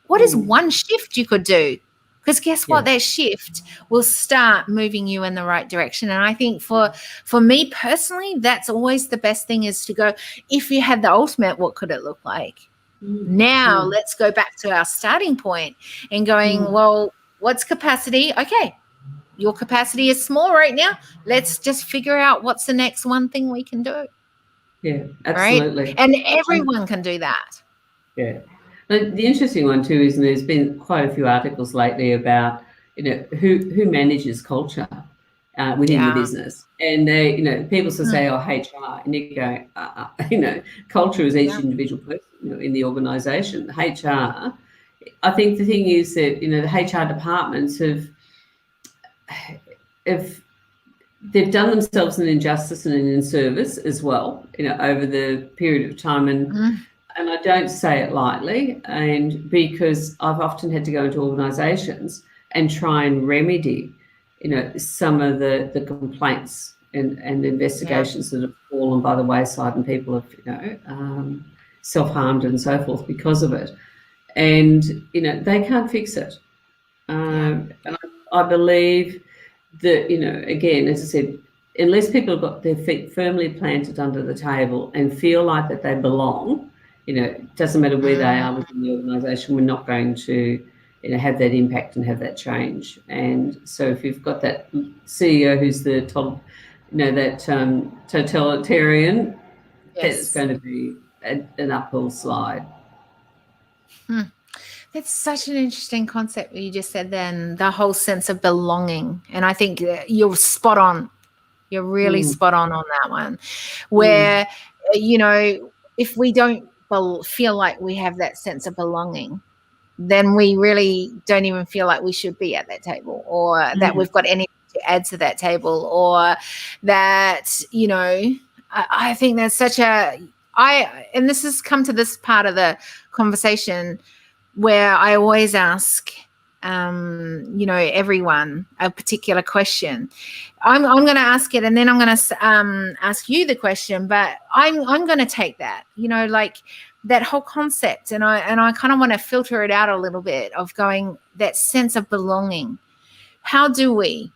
What is mm. one shift you could do? Because guess Yeah. what? That shift will start moving you in the right direction. And I think for me personally, that's always the best thing, is to go, if you had the ultimate, what could it look like? Mm, Now mm, let's go back to our starting point and going, mm. well, what's capacity? Okay, your capacity is small right now. Let's just figure out what's the next one thing we can do, Yeah, right? absolutely. And Um, everyone can do that. yeah. The interesting one too is, and there's been quite a few articles lately about, who manages culture. within the Yeah. business. And they, people sort of say, oh, HR, and you go, culture is each individual person, in the organisation. HR, I think the thing is that, the HR departments have they've done themselves an injustice and an inservice as well, over the period of time. And I don't say it lightly, and because I've often had to go into organisations and try and remedy, some of the complaints and investigations that have fallen by the wayside, and people have, self-harmed and so forth because of it. And, they can't fix it. And I believe that, again, as I said, unless people have got their feet firmly planted under the table and feel like that they belong, it doesn't matter where they are within the organisation, we're not going to, have that impact and have that change. And so if you've got that CEO who's the top, that totalitarian, it's going to be an uphill slide. That's such an interesting concept you just said then, the whole sense of belonging. And I think you're spot on. You're really spot on that one. Where, if we don't feel like we have that sense of belonging, then we really don't even feel like we should be at that table, or that we've got anything to add to that table, or that, I think that's such and this has come to this part of the conversation where I always ask, everyone a particular question. I'm going to ask it, and then I'm going to ask you the question. But I'm going to take that, like that whole concept, and I kind of want to filter it out a little bit of going that sense of belonging. How do we,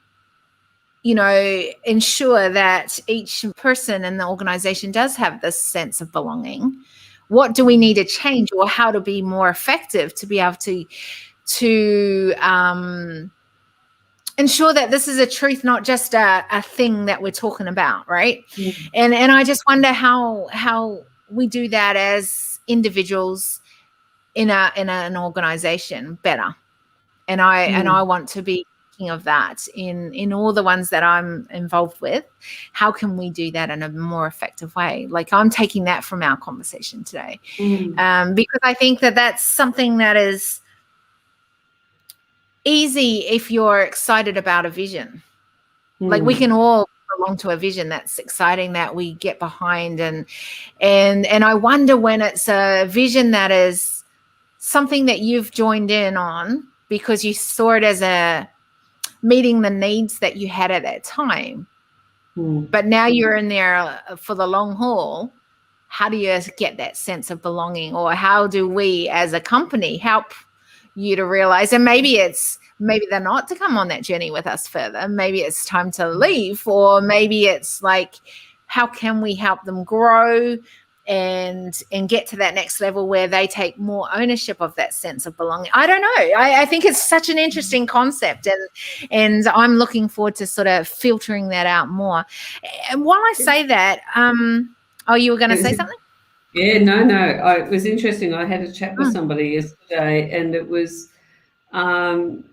ensure that each person in the organization does have this sense of belonging? What do we need to change, or how to be more effective to be able to ensure that this is a truth, not just a thing that we're talking about, right? And I just wonder how we do that as individuals in an organization better. And I want to be thinking of that in all the ones that I'm involved with. How can we do that in a more effective way? Like, I'm taking that from our conversation today, because I think that that's something that is easy if you're excited about a vision. Like, we can all belong to a vision that's exciting, that we get behind, and I wonder when it's a vision that is something that you've joined in on because you saw it as a meeting the needs that you had at that time, but now you're in there for the long haul. How do you get that sense of belonging, or how do we as a company help you to realize? And maybe they're not to come on that journey with us further. Maybe it's time to leave, or maybe it's like, how can we help them grow and get to that next level where they take more ownership of that sense of belonging? I don't know. I think it's such an interesting concept, and I'm looking forward to sort of filtering that out more. And while I say that, you were going to say something? Yeah, no. It was interesting. I had a chat with somebody yesterday, and it was, and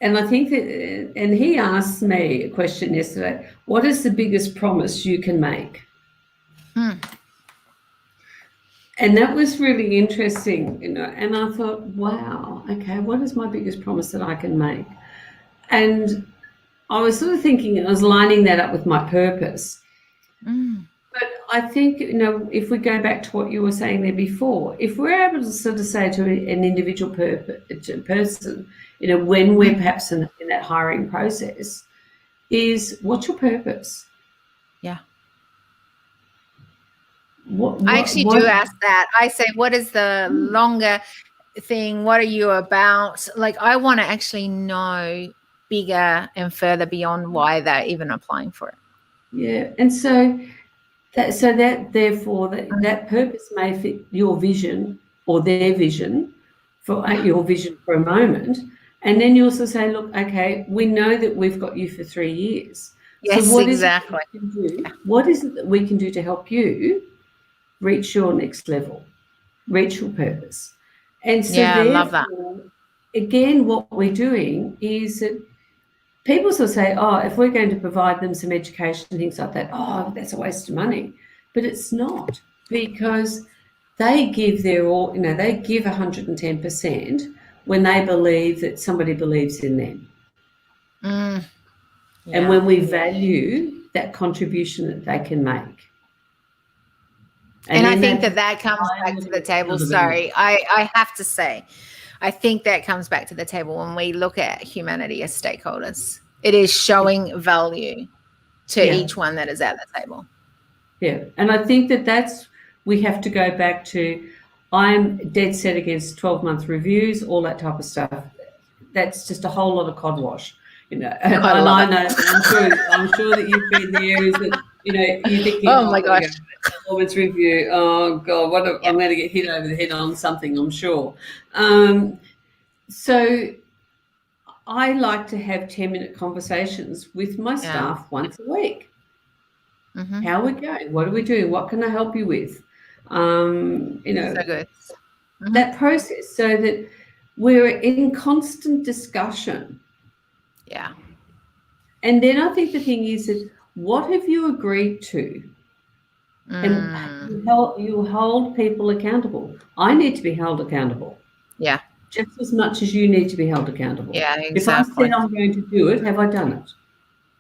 I think that, and he asked me a question yesterday: what is the biggest promise you can make? And that was really interesting, and I thought, wow, okay, what is my biggest promise that I can make? And I was sort of thinking, I was lining that up with my purpose. But I think, if we go back to what you were saying there before, if we're able to sort of say to an individual person, when we're perhaps in that hiring process, is, what's your purpose? Yeah. I actually do ask that. I say, what is the longer thing? What are you about? Like, I want to actually know bigger and further beyond why they're even applying for it. Yeah. And so therefore that purpose may fit your vision or their vision, for your vision for a moment. And then you also say, look, okay, we know that we've got you for 3 years. Yes, so exactly. What is it that we can do to help you reach your next level, reach your purpose? And so I love that. Again, what we're doing is that people sort of say, oh, if we're going to provide them some education, things like that, oh, that's a waste of money. But it's not, because they give their all, they give 110% when they believe that somebody believes in them. Yeah. And when we value that contribution that they can make. And I think that comes back to the table. Sorry, I have to say, I think that comes back to the table when we look at humanity as stakeholders. It is showing value to each one that is at the table. Yeah, and I think we have to go back to, I'm dead set against 12-month reviews, all that type of stuff. That's just a whole lot of codwash, And I know, I'm sure that you've been there, is that, you're thinking, oh my gosh, performance review, oh God, I'm going to get hit over the head on something, I'm sure. So I like to have 10-minute conversations with my staff once a week. Mm-hmm. How are we going? What are we doing? What can I help you with? So good. Mm-hmm. That process, so that we're in constant discussion. Yeah. And then I think the thing is that, what have you agreed to? And you hold people accountable. I need to be held accountable. Yeah. Just as much as you need to be held accountable. Yeah, exactly. If I said I'm going to do it, have I done it?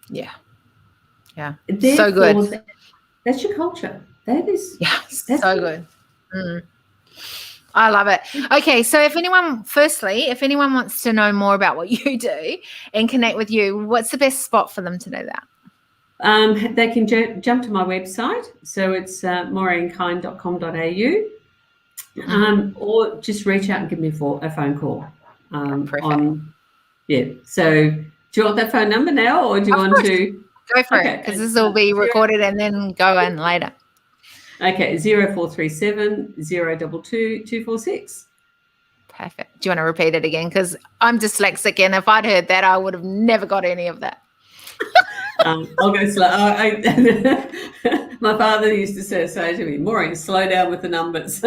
Yeah. Yeah. Therefore, so good. That's your culture. That's so good. I love it. Okay, so if anyone wants to know more about what you do and connect with you, what's the best spot for them to do that? They can jump to my website. So it's maureenkind.com.au, or just reach out and give me a phone call. So do you want that phone number now, or do you want to? Go for it, because this will be recorded and then go in later. Okay, 0437 022 246. Perfect. Do you want to repeat it again? Because I'm dyslexic, and if I'd heard that, I would have never got any of that. I'll go slow. My father used to say to me, Maureen, slow down with the numbers.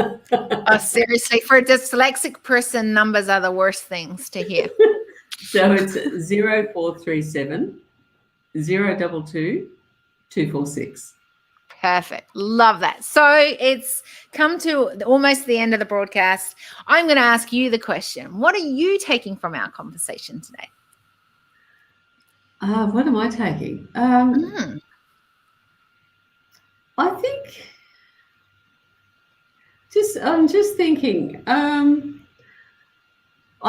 Seriously, for a dyslexic person, numbers are the worst things to hear. So it's 0437 022 246. Perfect. Love that. So it's come to almost the end of the broadcast. I'm going to ask you the question. What are you taking from our conversation today? What am I taking? I think I'm just thinking, I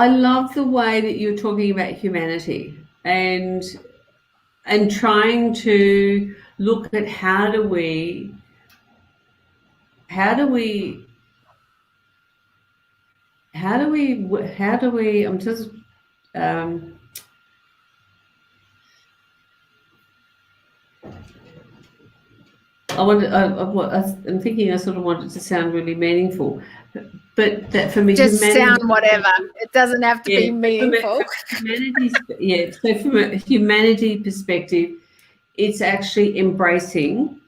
love the way that you're talking about humanity and trying to look at how do we I'm just I'm thinking I sort of want it to sound really meaningful, but that for me, just sound whatever. It doesn't have to be meaningful. So from a humanity perspective, it's actually embracing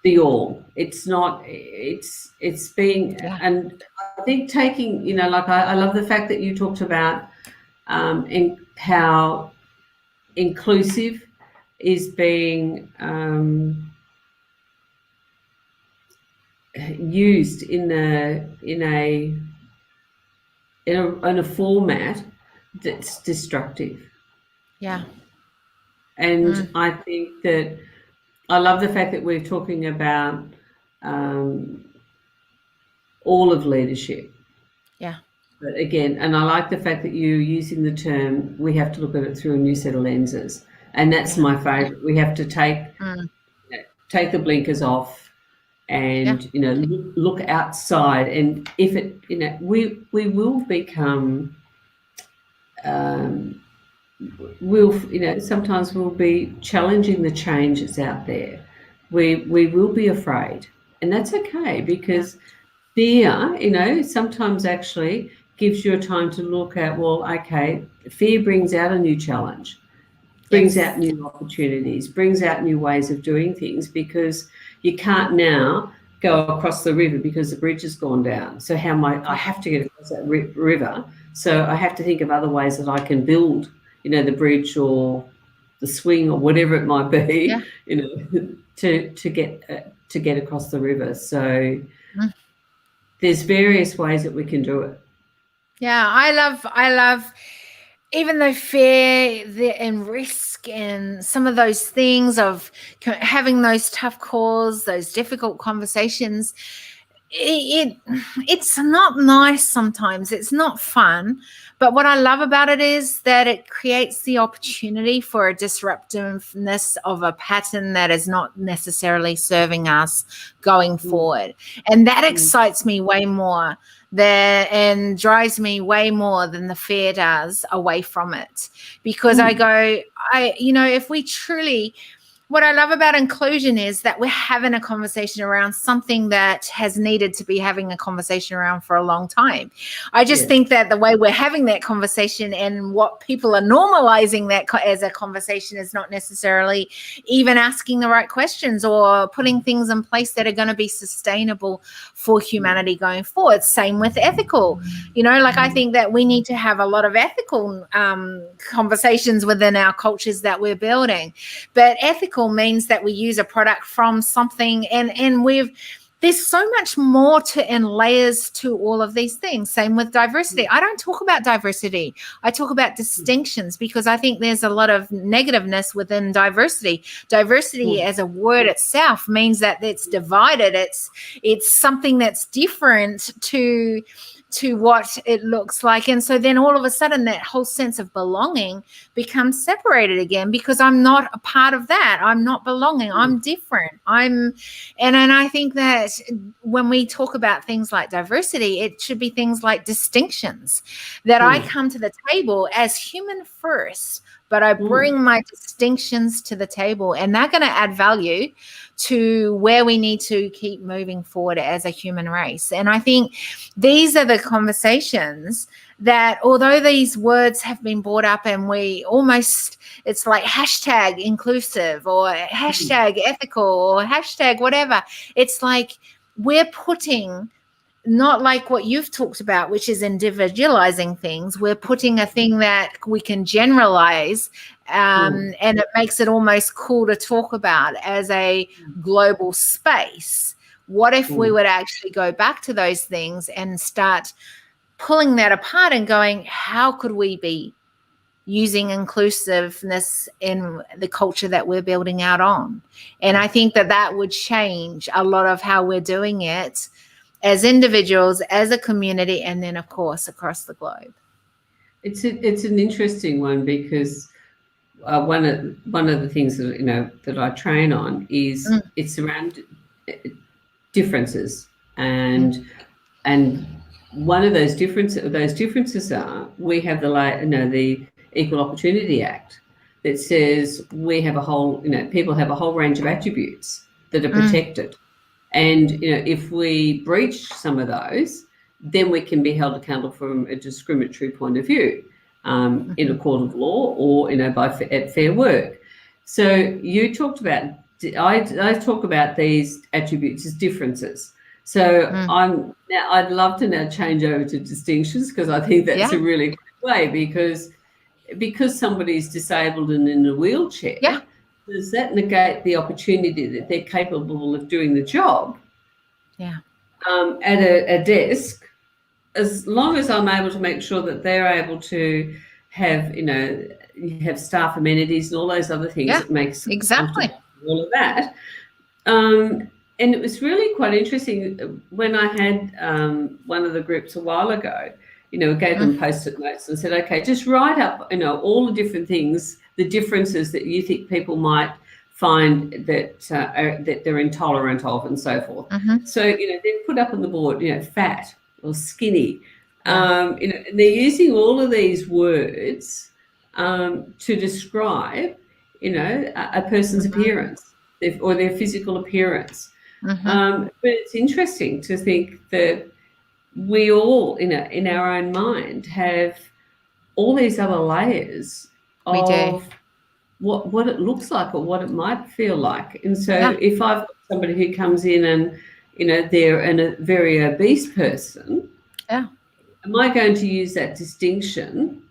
the all. It's not. It's being, and I think taking. I love the fact that you talked about how inclusive is being used in a format that's destructive. Yeah. And I think that I love the fact that we're talking about all of leadership. Yeah. But again, and I like the fact that you're using the term, we have to look at it through a new set of lenses. And that's my favourite. We have to take the blinkers off and, look outside. And if it, we will become, sometimes we'll be challenging the change that's out there. We will be afraid. And that's okay, because fear, sometimes actually gives you a time to look at, well, okay, fear brings out a new challenge. Brings out new opportunities, brings out new ways of doing things, because you can't now go across the river because the bridge has gone down. So I have to get across that river. So I have to think of other ways that I can build the bridge or the swing or whatever it might be, to get across the river. So there's various ways that we can do it. Yeah, I love, even though fear and risk and some of those things of having those tough calls, those difficult conversations, it's not nice sometimes. It's not fun. But what I love about it is that it creates the opportunity for a disruptiveness of a pattern that is not necessarily serving us going forward. And that excites me way more and drives me way more than the fear does away from it. Because I go, if we truly... What I love about inclusion is that we're having a conversation around something that has needed to be having a conversation around for a long time. I just think that the way we're having that conversation and what people are normalizing that as a conversation is not necessarily even asking the right questions or putting things in place that are going to be sustainable for humanity going forward. Same with ethical. I think that we need to have a lot of ethical conversations within our cultures that we're building. But ethical means that we use a product from something, and there's so much more and layers to all of these things. Same with diversity. I don't talk about diversity. I talk about distinctions, because I think there's a lot of negativeness within diversity. Diversity as a word itself means that it's divided. It's something that's different to what it looks like. And so then all of a sudden that whole sense of belonging becomes separated again, because I'm not a part of that. I'm not belonging. I'm different. And I think that when we talk about things like diversity, it should be things like distinctions, that I come to the table as human first, but I bring my distinctions to the table, and they're going to add value to where we need to keep moving forward as a human race. And I think these are the conversations that, although these words have been brought up and it's like hashtag inclusive or hashtag ethical or hashtag whatever, it's like we're putting, not like what you've talked about, which is individualizing things. We're putting a thing that we can generalize, and it makes it almost cool to talk about as a global space. What if we would actually go back to those things and start pulling that apart and going, how could we be using inclusiveness in the culture that we're building out on? And I think that would change a lot of how we're doing it as individuals, as a community, and then, of course, across the globe. It's an interesting one, because one of the things that I train on is it's around differences, and one of those differences are, we have the Equal Opportunity Act that says we have people have a whole range of attributes that are protected. And, if we breach some of those, then we can be held accountable from a discriminatory point of view in a court of law or, at Fair Work. So you talked about, I talk about these attributes as differences. So I'd love to now change over to distinctions, because I think that's a really good way, because somebody's disabled and in a wheelchair. Does that negate the opportunity that they're capable of doing the job at a desk, as long as I'm able to make sure that they're able to have, have staff amenities and all those other things that makes exactly all of that. And it was really quite interesting when I had one of the groups a while ago. Gave them Post-it notes and said, okay, just write up, all the different things, the differences that you think people might find that that they're intolerant of, and so forth. So, they put up on the board, fat or skinny. And they're using all of these words to describe, a person's appearance or their physical appearance. But it's interesting to think that we all, in our own mind, have all these other layers of what it looks like or what it might feel like. And so if I've got somebody who comes in and, they're a very obese person, am I going to use that distinction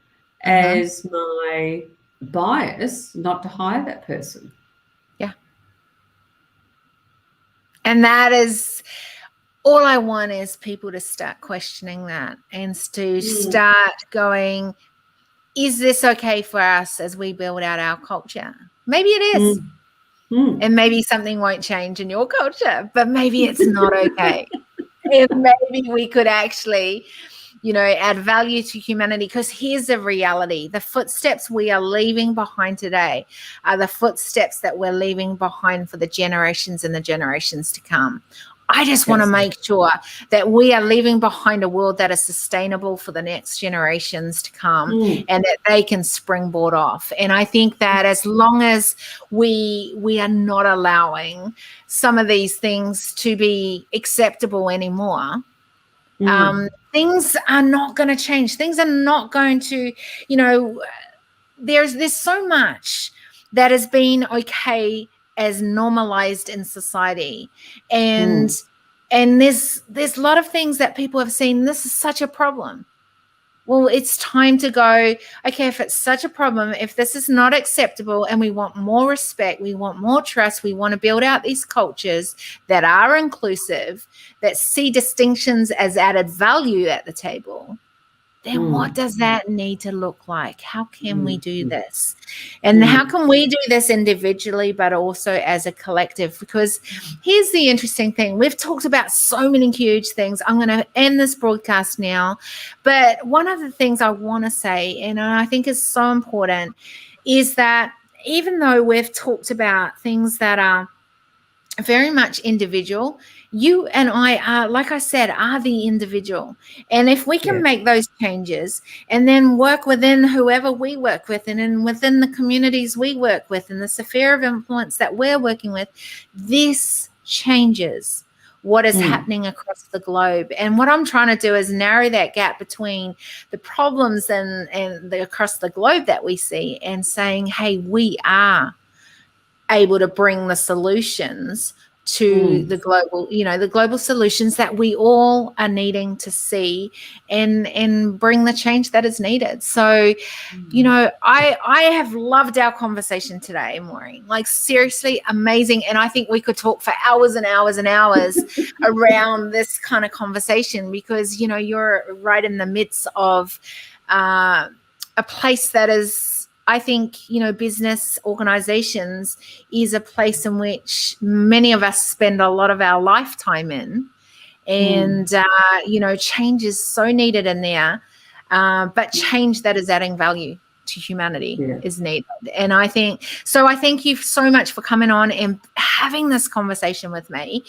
as my bias not to hire that person. Yeah. And that is all I want, is people to start questioning that and to start going, is this okay for us as we build out our culture? Maybe it is. And maybe something won't change in your culture, but maybe it's not okay. And maybe we could actually, add value to humanity, because here's the reality. The footsteps we are leaving behind today are the footsteps that we're leaving behind for the generations and the generations to come. I just want to make sure that we are leaving behind a world that is sustainable for the next generations to come, and that they can springboard off. And I think that as long as we are not allowing some of these things to be acceptable anymore, things are not going to change. Things are not going to, there's so much that has been okay as normalized in society, and there's a lot of things that people have seen, this is such a problem. Well, it's time to go, okay, if it's such a problem, if this is not acceptable, and we want more respect, we want more trust, we want to build out these cultures that are inclusive, that see distinctions as added value at the table, then what does that need to look like? How can we do this? And how can we do this individually, but also as a collective? Because here's the interesting thing. We've talked about so many huge things. I'm going to end this broadcast now. But one of the things I want to say, and I think is so important, is that even though we've talked about things that are very much individual, you and I are, like I said, are the individual. And if we can make those changes and then work within whoever we work with, and within the communities we work with, and the sphere of influence that we're working with, this changes what is happening across the globe. And what I'm trying to do is narrow that gap between the problems and across the globe that we see, and saying, hey, we are able to bring the solutions to the global, the global solutions that we all are needing to see, and bring the change that is needed. So, I have loved our conversation today, Maureen. Like, seriously, amazing. And I think we could talk for hours and hours and hours around this kind of conversation, because, you're right in the midst of a place that is, I think, business organizations is a place in which many of us spend a lot of our lifetime in. And, change is so needed in there. But change that is adding value to humanity is needed. And I thank you so much for coming on and having this conversation with me,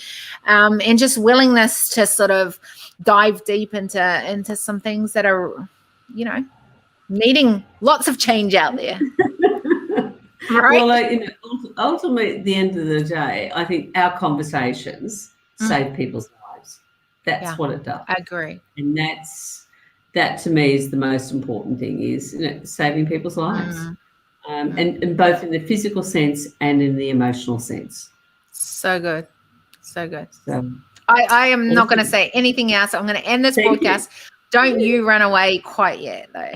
and just willingness to sort of dive deep into some things that are, needing lots of change out there. Right? Well, ultimately, at the end of the day, I think our conversations save people's lives. That's what it does. I agree. And that to me is the most important thing, is saving people's lives, and both in the physical sense and in the emotional sense. So good. So good. So, I am not going to say anything else. I'm going to end this broadcast. Don't you run away quite yet, though.